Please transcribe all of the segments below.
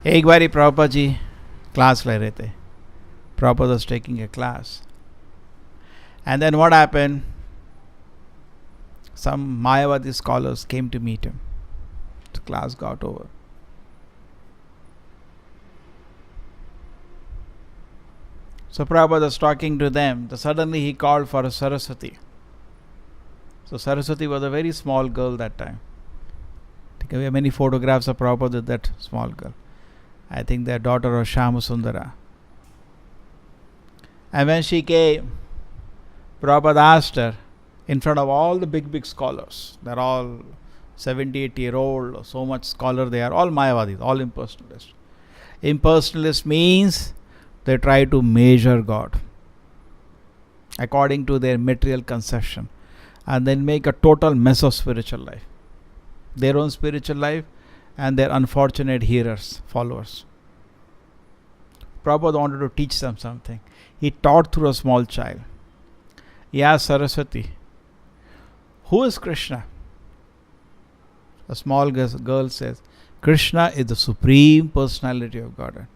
एक बारी प्रभुपाद जी क्लास ले रहे थे. Prabhupada was taking a class. And then what happened? Some Mayavadi scholars came to meet him. The class got over. So Prabhupada was talking to them. So suddenly he called for a Saraswati. So Saraswati was a very small girl that time. We have many photographs of Prabhupada with that small girl. I think their daughter was Shyamasundara. And when she came, Prabhupada asked her in front of all the big scholars. They're all 70, 80-year-old, so much scholar they are, all Mayavadis, all impersonalists. Impersonalist means they try to measure God according to their material conception and then make a total mess of spiritual life. Their own spiritual life and their unfortunate hearers, followers. Prabhupada wanted to teach them something. He taught through a small child. He asked Saraswati, who is Krishna? A small girl says, Krishna is the supreme personality of Godhead.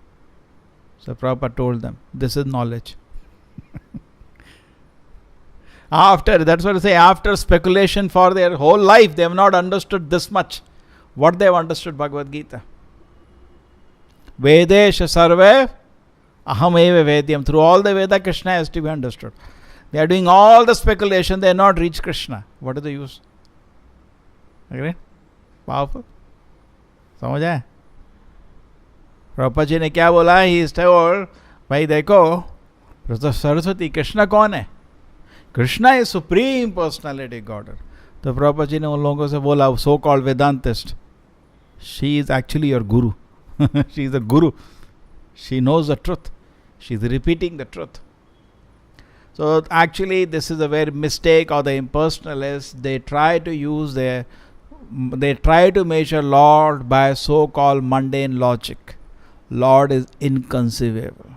So Prabhupada told them, this is knowledge. That's what I say, after speculation for their whole life, they have not understood this much. What they have understood, Bhagavad Gita. Vedesha sarve aham eva vedyam. Through all the Veda, Krishna has to be understood. They are doing all the speculation, they have not reached Krishna. What is the use? Agree? Powerful? समझ आए? प्रभुपाद जी ने क्या बोला? He is told, भाई देखो, सरस्वती कृष्णा कौन है? Krishna is supreme personality Godhead. तो प्रभुपाद जी ने उन लोगों से बोला, so called Vedantist, she is actually your guru. She is a guru. She knows the truth. She is repeating the truth. So actually this is a very mistake of the impersonalists. They try to measure Lord by so-called mundane logic. Lord is inconceivable.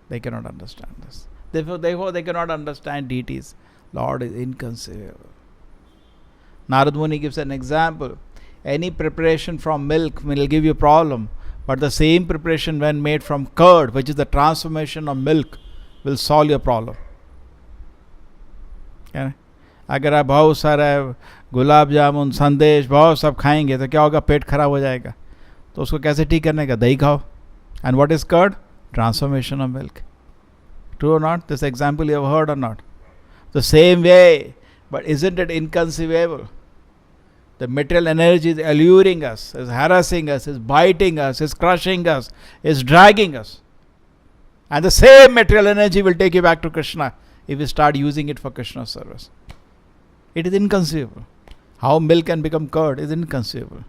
They cannot understand this. Therefore they cannot understand deities. Lord is inconceivable. Narad Muni gives an example. Any preparation from milk will give you problem, but the same preparation when made from curd, which is the transformation of milk, will solve your problem. अगर आप बहुत सारा गुलाब जामुन संदेश बहुत सब खाएंगे तो क्या होगा? पेट खराब हो जाएगा. तो उसको कैसे ठीक करने का? दही खाओ. And what is curd? Transformation of milk. True or not? This example you have heard or not? The same way, but isn't it inconceivable? The material energy is alluring us, is harassing us, is biting us, is crushing us, is dragging us. And the same material energy will take you back to Krishna if you start using it for Krishna's service. It is inconceivable. How milk can become curd is inconceivable.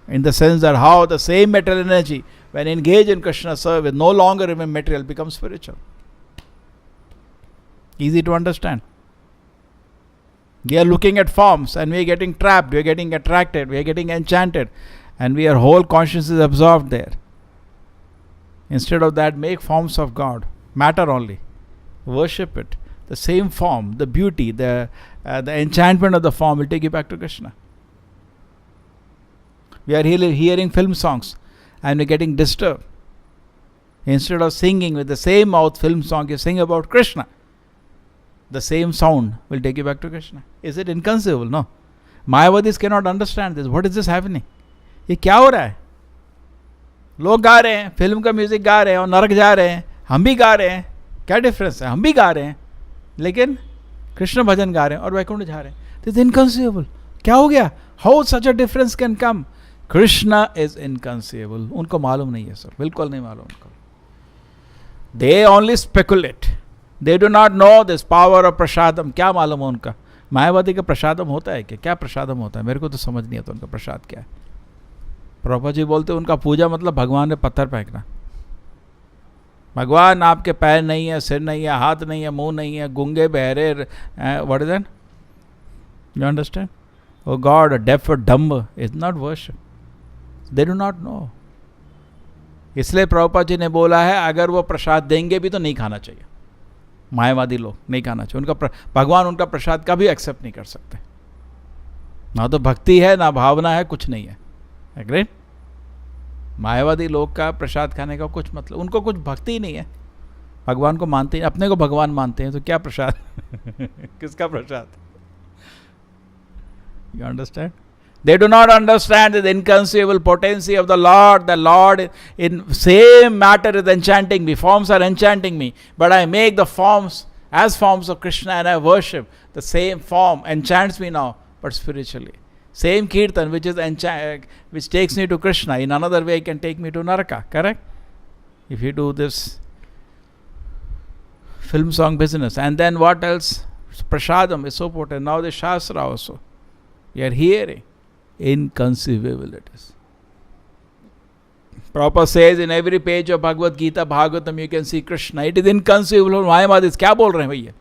In the sense that how the same material energy, when engaged in Krishna's service, no longer remain material, becomes spiritual. Easy to understand. We are looking at forms and we are getting trapped, we are getting attracted, we are getting enchanted, and our whole consciousness is absorbed there. Instead of that, make forms of God, matter only. Worship it. The same form, the beauty, the enchantment of the form will take you back to Krishna. We are hearing film songs and we are getting disturbed. Instead of singing with the same mouth film song, you sing about Krishna. The same sound will take you back to Krishna. Is it inconceivable? No. Mayavadis cannot understand this. What is this happening? ये क्या हो रहा है? लोग गा रहे हैं, film का म्यूजिक गा रहे हैं और नरक जा रहे हैं. हम भी गा रहे हैं. क्या डिफरेंस है? हम भी गा रहे हैं, लेकिन कृष्ण भजन गा रहे हैं और वैकुंठ जा रहे हैं. This inconceivable. क्या हो गया? How such a difference can come? Krishna is inconceivable. उनको मालूम नहीं है सर, बिल्कुल नहीं मालूम उनको. They only speculate. They do not know this power of prasadam. क्या मालूम है उनका? मायावादी का प्रसादम होता है क्या प्रसादम होता है? मेरे को तो समझ नहीं आता उनका प्रसाद क्या है. प्रभुपाद जी बोलते उनका पूजा मतलब भगवान ने पत्थर फेंकना. भगवान आपके पैर नहीं है, सिर नहीं है, हाथ नहीं है, मुंह नहीं है, गूंगे बहरे, what is that? You understand? O God, deaf और dumb is not worship. They do not know. इसलिए प्रभुपाद जी ने बोला है अगर वो प्रसाद देंगे भी तो नहीं खाना चाहिए. मायावादी लोग नहीं खाना चाहिए. उनका भगवान उनका प्रसाद कभी एक्सेप्ट नहीं कर सकते. ना तो भक्ति है, ना भावना है, कुछ नहीं है. एग्री? मायावादी लोग का प्रसाद खाने का कुछ मतलब, उनको कुछ भक्ति ही नहीं है, भगवान को मानते हैं, अपने को भगवान मानते हैं, तो क्या प्रसाद किसका प्रसाद? You understand? They do not understand the inconceivable potency of the Lord. The Lord in same matter is enchanting me. Forms are enchanting me, but I make the forms as forms of Krishna and I worship. The same form enchants me now, but spiritually. Same kirtan which takes me to Krishna, in another way can take me to Naraka. Correct? If you do this film song business. And then what else? Prasadam is so potent. Now the Shastra also. You are hearing. Inconceivable it is. Prabhupada says in every page of Bhagavad Gita, Bhagavatam, you can see Krishna. It is inconceivable. मायावादी क्या बोल रहे हैं भैया?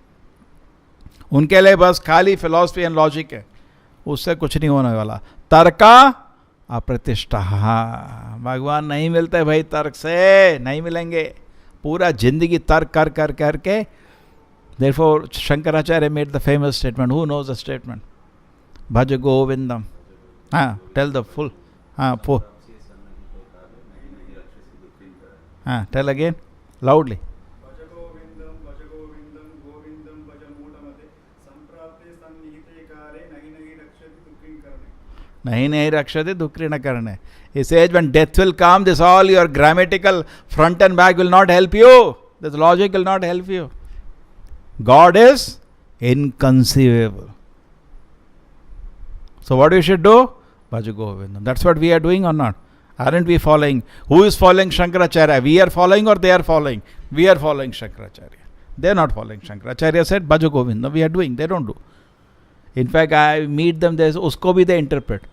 उनके लिए बस खाली philosophy and logic है, उससे कुछ नहीं होने वाला. तर्का अप्रतिष्ठा. भगवान नहीं मिलते भाई, तर्क से नहीं मिलेंगे. पूरा जिंदगी तर्क कर कर करके. Therefore Shankaracharya made the famous statement. Who knows the statement? Bhaja Govindam. Tell the full. Tell again loudly. Bhaja Govindam, Govindam Bhaja Mutamate, Samprapte Sannihite Kare, Nahi Rakshati Dukrina Karne. He says when death will come, this all your grammatical front and back will not help you. This logic will not help you. God is inconceivable. So what we should do? Bhaja Govindam. That's what we are doing or not? Aren't we following? Who is following Shankaracharya? We are following or they are following? We are following Shankaracharya. They are not following Shankaracharya. Said Bhaja Govindam. We are doing. They don't do. In fact, I meet them. There's usko bhi they interpret.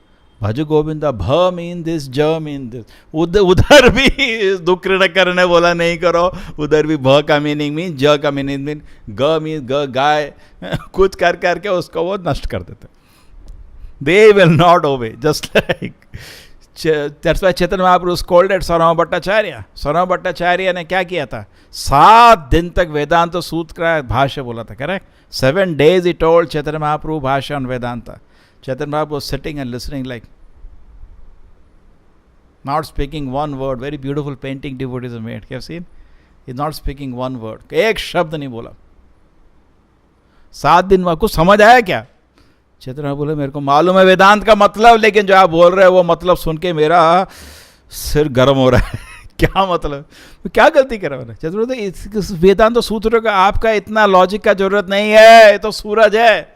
Bhaja Govinda. Bha mean this. Ja mean this. Udhar bhi dukrina karne bola nahi karo. Udhar bhi bha ka meaning means ja ka meaning means ga means ga guy. Kuch kar karke usko wo nasht kar dete. They will not obey. Just like that's why Chaitanya Mahaprabhu scolded Sarvabhauma Bhattacharya. Sarvabhauma Bhattacharya ने क्या किया था? 7 दिन तक वेदांत सूत्र का भाष्य बोला था. Correct? 7 days he told Chaitanya Mahaprabhu भाष्य on Vedanta. Chaitanya Mahaprabhu was sitting and listening, like not speaking one word. Very beautiful painting devotees have made. You have seen? He's not speaking one word. एक शब्द नहीं बोला. 7 दिन में आपको समझ आया क्या? चैतन्य बोले मेरे को मालूम है वेदांत का मतलब, लेकिन जो आप बोल रहे हो वो मतलब सुन के मेरा सिर गर्म हो रहा है. क्या मतलब? क्या गलती कर रहा है? चैतन्य बोले इस वेदांत सूत्र का आपका इतना लॉजिक का जरूरत नहीं है. ये तो सूरज है.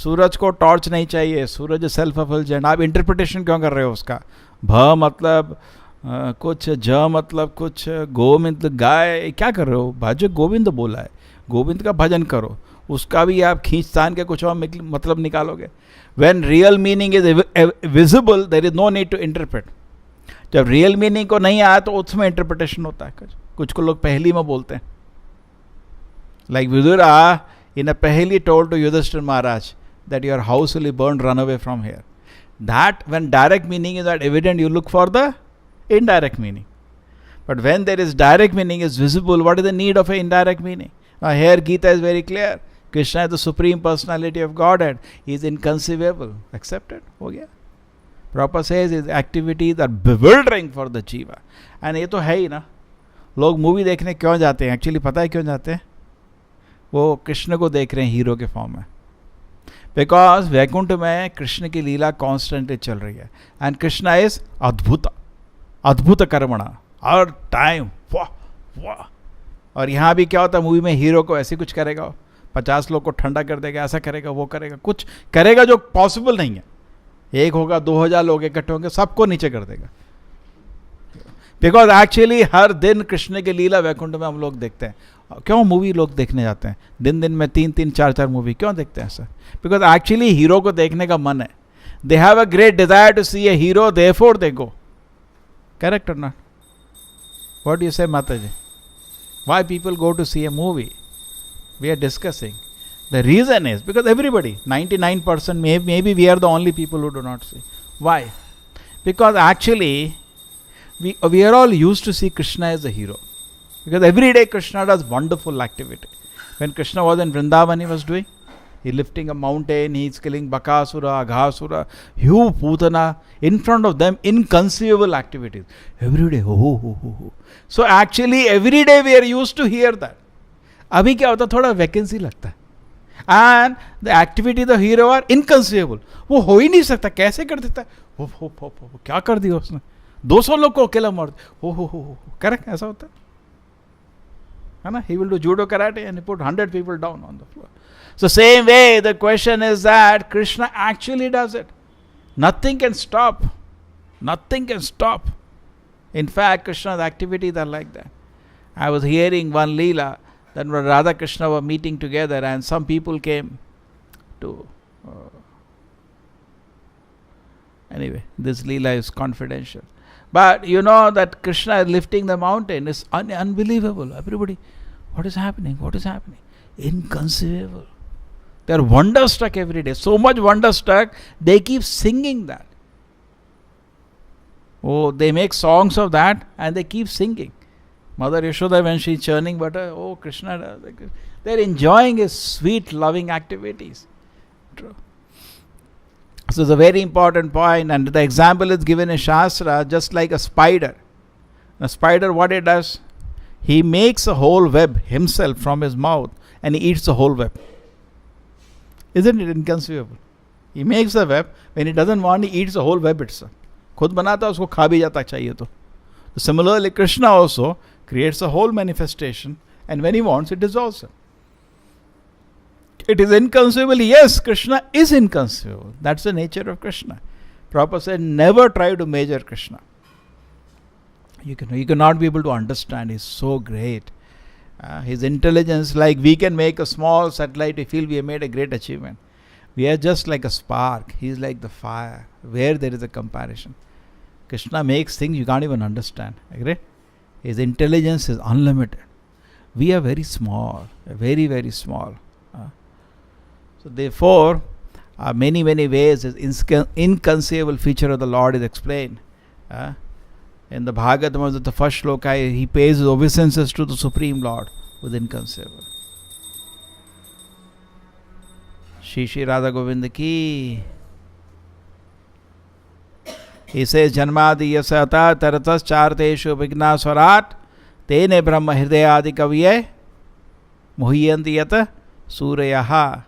सूरज को टॉर्च नहीं चाहिए. सूरज सेल्फ एफल्जेंट. आप इंटरप्रिटेशन क्यों कर रहे हो उसका? भ मतलब कुछ, ज मतलब कुछ, गो मतलब गाय. क्या कर रहे हो? भज गोविंद बोला है, गोविंद का भजन करो. उसका भी आप खींचतान के कुछ और मतलब निकालोगे. When real meaning is visible, there is no need to interpret. जब रियल मीनिंग को नहीं आया तो उसमें इंटरप्रिटेशन होता है. कुछ को लोग पहली में बोलते हैं. Like Vidura in a Paheli told to Yudhishthira Maharaj that your house will be burned, run away from here. That when direct meaning is not evident, you look for the indirect meaning. But when there is direct meaning is visible, what is the need of an indirect meaning? Here Gita is very clear. Krishna is the supreme personality of Godhead. He is inconceivable. Accepted? हो गया. Prabhupada says his activities are bewildering for the jiva. And ये तो है ही ना. लोग movie देखने क्यों जाते हैं? एक्चुअली पता है क्यों जाते हैं? वो कृष्ण को देख रहे हैं हीरो के फॉर्म में. बिकॉज वैकुंठ में कृष्ण की लीला कॉन्स्टेंटली चल रही है. एंड कृष्णा इज अद्भुत, अद्भुत कर्मणा. और टाइम वाह वाह. और यहाँ भी क्या होता है मूवी में? हीरो को ऐसे कुछ करेगा, 50 लोग को ठंडा कर देगा, ऐसा करेगा, वो करेगा, कुछ करेगा जो पॉसिबल नहीं है. एक होगा, 2000 लोग इकट्ठे होंगे, सबको नीचे कर देगा. बिकॉज एक्चुअली हर दिन कृष्ण की लीला वैकुंठ में हम लोग देखते हैं. क्यों मूवी लोग देखने जाते हैं? दिन दिन में 3-3, 4-4 मूवी क्यों देखते हैं सर? बिकॉज एक्चुअली हीरो को देखने का मन है. They have a great desire to see a hero, therefore they go. Correct और not? What do you say Mata ji? Why people go to see a movie? We are discussing. The reason is because everybody, 99%, maybe we are the only people who do not see. Why? Because actually we are all used to see Krishna as a hero. Because every day Krishna does wonderful activity. When Krishna was in Vrindavan, he was doing He's lifting a mountain, he's killing Bakasura, Aghasura, Hu, Putana, in front of them, inconceivable activities. Every day, oh. So actually, every day we are used to hear that. Abhi kya hota, thoda vacancy lagta hai. And the activity the hero are inconceivable. वो हो ही नहीं सकता, कैसे कर देता है? हो क्या कर दिया उसने? 200 लोग को अकेला मार दे. हो करेक्ट, ऐसा होता है ना? He will do judo karate and he put 100 people down on the floor. So same way, the question is that Krishna actually does it. Nothing can stop. Nothing can stop. In fact, Krishna's activities are like that. I was hearing one Leela that when Radha Krishna were meeting together and some people came to... anyway, this Leela is confidential. But you know that Krishna is lifting the mountain is unbelievable. Everybody, what is happening? What is happening? Inconceivable. They are wonderstruck every day. So much wonderstruck, they keep singing that. Oh, they make songs of that and they keep singing. Mother Yashoda, when she is churning butter, oh Krishna, they are enjoying his sweet, loving activities. True. So it's a very important point, and the example is given in Shastra, just like a spider. A spider, what it does? He makes a whole web himself from his mouth and he eats the whole web. Isn't it inconceivable? He makes a web, when he doesn't want, he eats the whole web itself. खुद बनाता है, उसको खा भी जाता चाहिए तो. Similarly, Krishna also creates a whole manifestation, and when he wants, it dissolves it. It is inconceivable. Yes, Krishna is inconceivable. That's the nature of Krishna. Prabhupada said, never try to measure Krishna. You cannot be able to understand. He's so great. His intelligence, like we can make a small satellite, we feel we have made a great achievement. We are just like a spark. He's like the fire, where there is a comparison. Krishna makes things you can't even understand. Agree? His intelligence is unlimited. We are very small, very, very small. So therefore, many ways this inconceivable feature of the Lord is explained. In the Bhagavatam, the first shloka, he pays his obeisances to the Supreme Lord with inconceivable. Shri Radha Govinda ki. He says, Janmadi yasata taratas charteshu vigna swarat tene brahma hridayadi kaviye muhyanti yata suryaha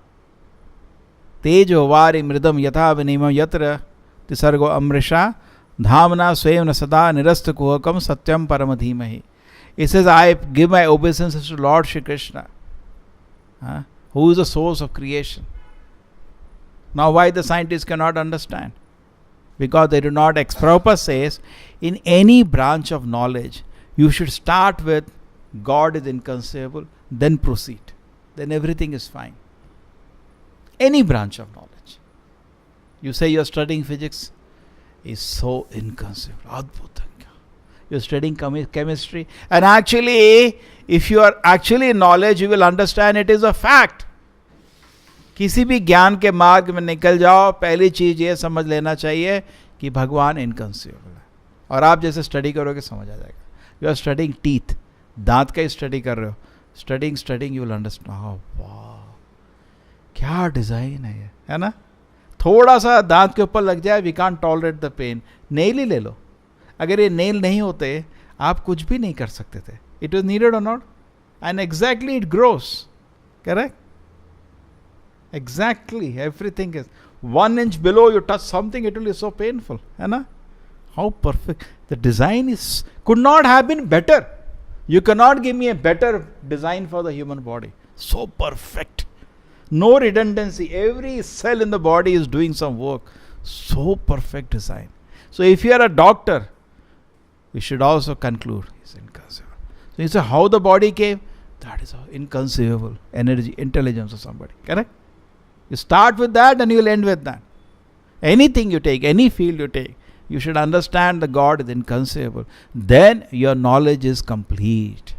tejo vari mridam yatha vinimam yatra tisargo amrisha dhamna swayam sada nirasta kuhakam satyam paramadhimahi. He says, I give my obeisances to Lord Shri Krishna, who is the source of creation. Now why the scientists cannot understand? Because they do not. Prabhupada says, in any branch of knowledge, you should start with God is inconceivable, then proceed. Then everything is fine. Any branch of knowledge. You say you are studying physics, is so inconceivable. Adbhuta. You are studying chemistry. And actually, if you are actually in knowledge, you will understand it is a fact. किसी भी ज्ञान के मार्ग में निकल जाओ, पहली चीज ये समझ लेना चाहिए कि भगवान इनकंसीवेबल है. और आप जैसे स्टडी करोगे समझ आ जाएगा. यू आर स्टडिंग टीथ, दांत का ही स्टडी कर रहे हो. Studying you will understand. वाह, क्या डिजाइन है ये, है ना. थोड़ा सा दांत के ऊपर लग जाए, we can't tolerate the pain. Nail ही ले लो. अगर ये नेल नहीं होते, आप कुछ भी नहीं कर सकते थे. इट वाज नीडेड और not, and exactly it grows. Correct. Exactly, everything is 1 inch below. You touch something, it will be so painful. है ना? How perfect the design is. Could not have been better. You cannot give me a better design for the human body. So perfect. No redundancy. Every cell in the body is doing some work. So perfect design. So if you are a doctor, we should also conclude it's inconceivable. So you say how the body came. That is inconceivable energy, intelligence of somebody. Correct? You start with that and you will end with that. Anything you take, any field you take, you should understand the God is inconceivable. Then your knowledge is complete.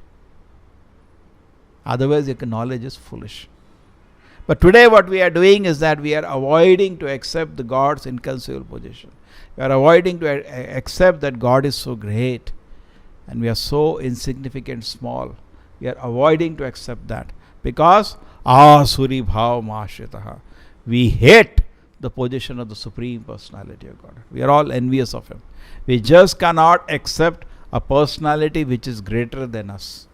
Otherwise, your knowledge is foolish. But today what we are doing is that we are avoiding to accept the God's inconceivable position. We are avoiding to accept that God is so great and we are so insignificant, small. We are avoiding to accept that because Asuri bhav mashitaha. We hate the position of the Supreme Personality of God. We are all envious of Him. We just cannot accept a personality which is greater than us.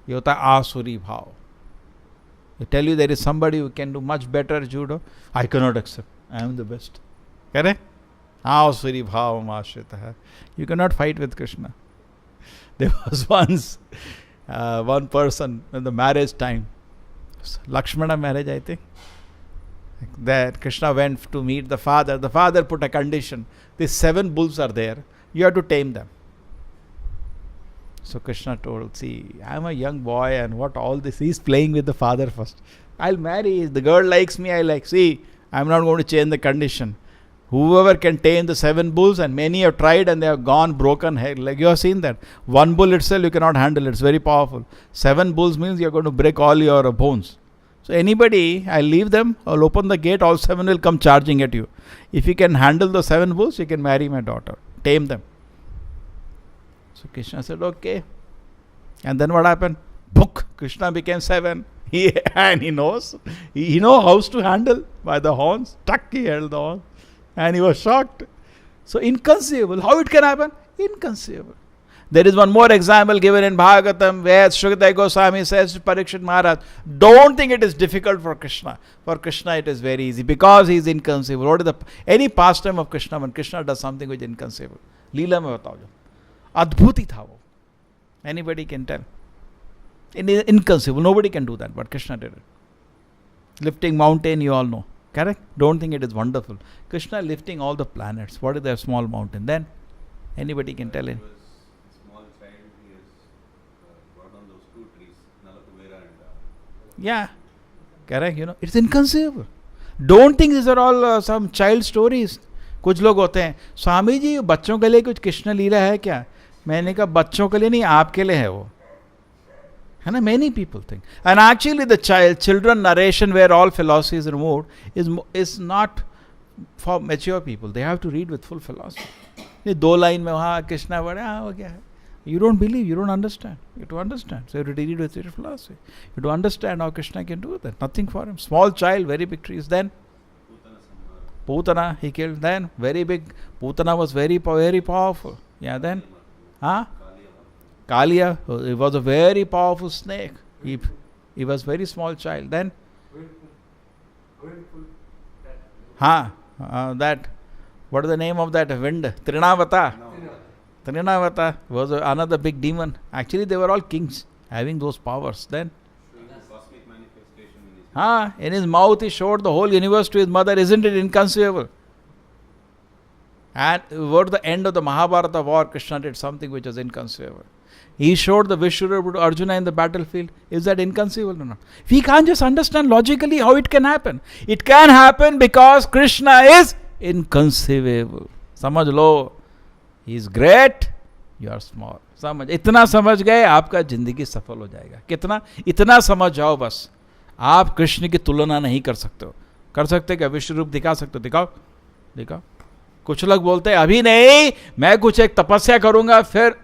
ये होता है आसुरी भाव. They tell you there is somebody who can do much better judo. I cannot accept. I am the best. Correct? Asuri bhav mashitaha. You cannot fight with Krishna. There was once one person in the marriage time, Lakshmana marriage, I think, that Krishna went to meet the father. The father put a condition. These 7 bulls are there. You have to tame them. So Krishna told, see, I am a young boy and what all this, he's playing with the father first. I'll marry, the girl likes me, I like, see, I'm not going to change the condition. Whoever can tame the 7 bulls, and many have tried and they have gone broken head. Like you have seen that. 1 bull itself you cannot handle, it's very powerful. 7 bulls means you're going to break all your bones. So anybody, I'll leave them, I'll open the gate, all 7 will come charging at you. If you can handle the 7 bulls, you can marry my daughter. Tame them. So Krishna said, okay. And then what happened? Book. Krishna became 7. And he knows. He knows how to handle by the horns. Tuck, he held the horn. And he was shocked. So inconceivable. How it can happen? Inconceivable. There is one more example given in Bhagavatam where Shrukadeva Goswami says to Parikshit Maharaj, don't think it is difficult for Krishna. For Krishna it is very easy because he is inconceivable. What is any pastime of Krishna when Krishna does something which is inconceivable? Leela mein batao jo. Adbhuti tha wo. Anybody can tell. Inconceivable. Nobody can do that, but Krishna did it. Lifting mountain, you all know. Correct? Don't think it is wonderful. Krishna lifting all the planets. What is their small mountain? Then anybody can tell it. Small child, he has brought on those 2 trees, Nalakuvera and Yeah. Correct? You know, it's inconceivable. Don't think these are all some child stories. कुछ लोग होते हैं, स्वामी जी बच्चों के लिए कुछ कृष्ण लीला है क्या? मैंने कहा बच्चों के लिए नहीं, आपके लिए है वो. है ना? Many people think. And actually the children narration where all philosophy is removed is not for mature people. They have to read with full philosophy. ये 2 लाइन में वहाँ कृष्णा बड़ा हो गया है. You don't believe, you don't understand. You have to understand. So you have to read with your philosophy. You have to understand how Krishna can do that. Nothing for him. Small child, very big trees. Then Putana, he killed. Then very big. Putana was very powerful. Yeah, then? Huh? Kaliya, he was a very powerful snake. He was very small child. Then? That. What is the name of that wind? Trinavata. Trinavata was another big demon. Actually, they were all kings having those powers. Then? cosmic manifestation in his mouth he showed the whole universe to his mother. Isn't it inconceivable? And toward the end of the Mahabharata war, Krishna did something which was inconceivable. He showed the Vishwarupa to Arjuna in the battlefield. Is that inconceivable or not? We can't just understand logically how it can happen. It can happen because Krishna is inconceivable. समझ लो. He is great, you are small. समझ, इतना समझ गए आपका जिंदगी सफल हो जाएगा. कितना? इतना समझ जाओ बस. आप कृष्ण की तुलना नहीं कर सकते हो. कर सकते क्या? विश्व रूप दिखा सकते हो? दिखाओ, दिखाओ. कुछ लोग बोलते हैं अभी नहीं, मैं कुछ एक तपस्या करूंगा फिर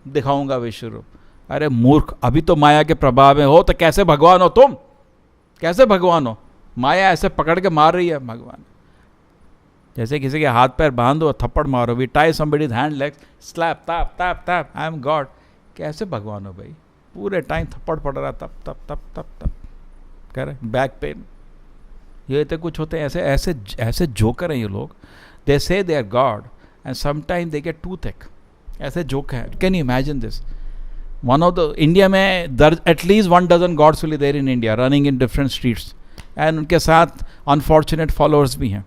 दिखाऊंगा विश्व रूप. अरे मूर्ख, अभी तो माया के प्रभाव में हो तो कैसे भगवान हो तुम? कैसे भगवान हो? माया ऐसे पकड़ के मार रही है भगवान. जैसे किसी के हाथ पैर बांध दो, थप्पड़ मारो. We tie somebody's hand legs, slap, tap tap tap, I am God. कैसे भगवान हो भाई? पूरे टाइम थप्पड़ पड़ रहा, तप तप तप तप तप कह रहे. बैक पेन, ये तो कुछ होते हैं ऐसे ऐसे ऐसे जोकर हैं ये लोग. They say they are god and sometime they get toothache. ऐसे जोक है. Can you imagine this? One of the India में at least 1 dozen gods will there in India running in different streets and उनके साथ unfortunate followers भी हैं.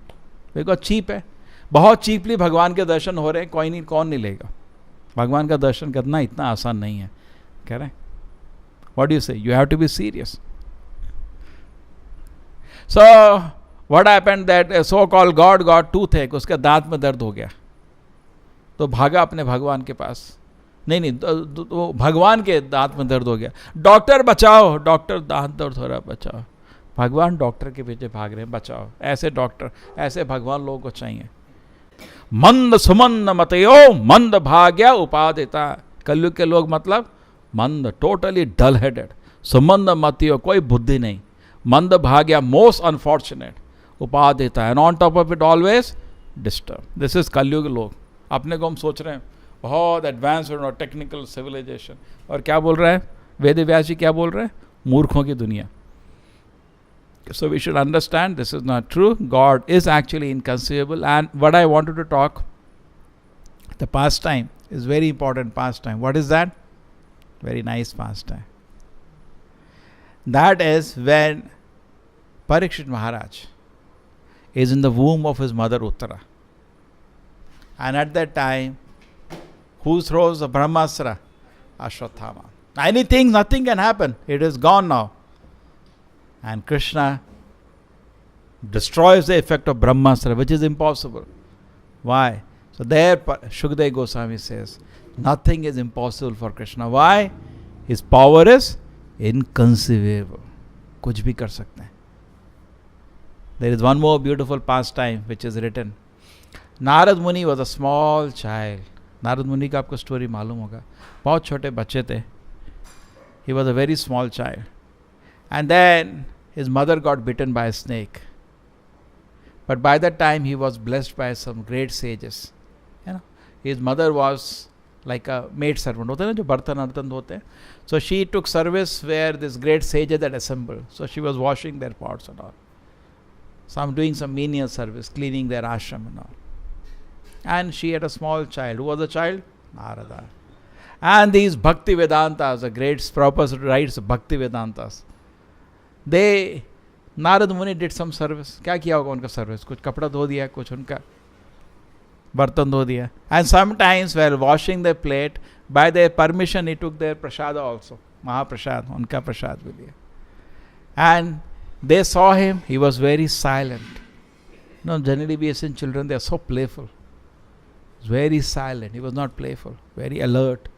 Because cheap है. बहुत cheaply भगवान के दर्शन हो रहे हैं. कोई नहीं, कौन नहीं लेगा? भगवान का दर्शन करना इतना आसान नहीं है. कह रहे हैं what do you say? You have to be serious. So what happened that so called god got toothache. उसके दांत में दर्द हो गया तो भागा अपने भगवान के पास. नहीं, तो भगवान के दांत में दर्द हो गया. डॉक्टर बचाओ, डॉक्टर दांत दर्द हो रहा, बचाओ. भगवान डॉक्टर के पीछे भाग रहे हैं, बचाओ. ऐसे डॉक्टर, ऐसे भगवान लोगों को चाहिए. मंद सुमंद मतयो मंद भाग्य उपादिता. कलयुग के लोग मतलब मंद, टोटली डल हेडेड. सुमंद मतियो, कोई बुद्धि नहीं. Mandabhagya, most unfortunate. Upadita, and on top of it always disturb. This is Kalyuga log. अपने को हम सोच रहे हैं बहुत एडवांस और टेक्निकल सिविलाइजेशन, और क्या बोल रहा है वेद व्यास जी, क्या बोल रहे हैं? मूर्खों की दुनिया. So we should understand this is not true. God is actually inconceivable. And what I wanted to talk, the pastime is very important pastime. What is that? Very nice pastime. That is when Parikshit Maharaj is in the womb of his mother Uttara. And at that time, who throws the Brahmastra? Ashwatthama. Anything, nothing can happen. It is gone now. And Krishna destroys the effect of Brahmastra, which is impossible. Why? So there Shukdev Goswami says, nothing is impossible for Krishna. Why? His power is inconceivable. कुछ भी कर सकते हैं. There is one more beautiful pastime which is written. Narad Muni was a small child. Narad Muni का आपको story मालूम होगा. बहुत छोटे बच्चे थे. He was a very small child. And then his mother got bitten by a snake. But by that time he was blessed by some great sages. You know, his mother was like a maid servant. होते हैं ना जो बर्तन अर्तन धोते हैं. So she took service where this great sages had assembled. So she was washing their pots and all. Some doing some menial service, cleaning their ashram and all. And she had a small child. Who was the child? Narada. And these Bhakti Vedantas, the great Prabhupada writes Bhakti Vedantas. They, Narad Muni did some service. क्या किया होगा उनका service? कुछ कपड़ा धो दिया, कुछ उनका बर्तन धो दिया. And sometimes while washing their plate, by their permission he took their prasada also. Mahaprasad, उनका प्रसाद भी लिया. And they saw him, he was very silent. No, generally we as in children, they are so playful. He was very silent, he was not playful, very alert.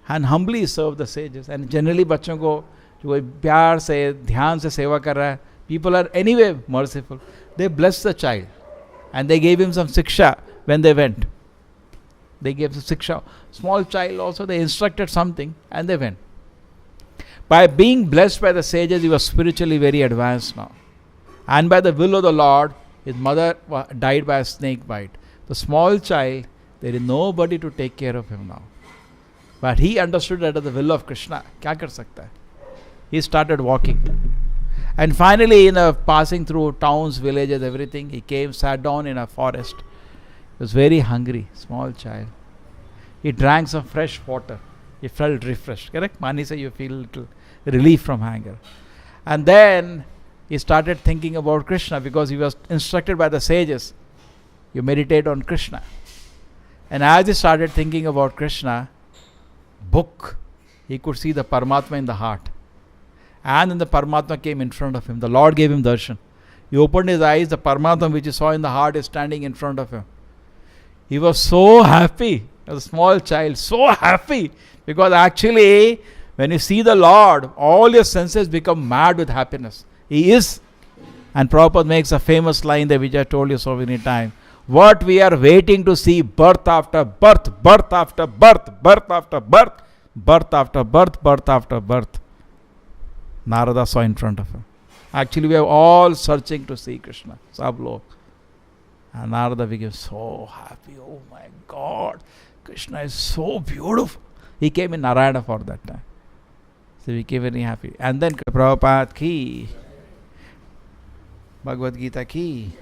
And humbly served the sages. And generally बच्चों को जो कोई प्यार से ध्यान से सेवा कर रहा है, people are anyway merciful. They blessed the child and they gave him some siksha when they went. They gave some siksha. Small child also, they instructed something and they went. By being blessed by the sages, he was spiritually very advanced now. And by the will of the Lord, his mother died by a snake bite. The small child, there is nobody to take care of him now. But he understood that the will of Krishna. क्या कर सकता है? He started walking. And finally, passing through towns, villages, everything, he came, sat down in a forest. He was very hungry, small child. He drank some fresh water. He felt refreshed. Correct? Mani say you feel a little relief from hunger. And then he started thinking about Krishna because he was instructed by the sages. You meditate on Krishna. And as he started thinking about Krishna, he could see the Paramatma in the heart. And then the Paramatma came in front of him. The Lord gave him darshan. He opened his eyes, the Paramatma which he saw in the heart is standing in front of him. He was so happy, as a small child, so happy. Because actually, when you see the Lord, all your senses become mad with happiness. He is. And Prabhupada makes a famous line there which I told you so many times. What we are waiting to see, birth after birth, birth after birth, birth after birth, birth after birth, birth after birth. Narada saw in front of him. Actually, we are all searching to see Krishna. Sab log. And Narada became so happy. Oh my God, Krishna is so beautiful. He came in Narayana for that time. So he became very happy. And then Prabhupada ki, Bhagavad Gita ki.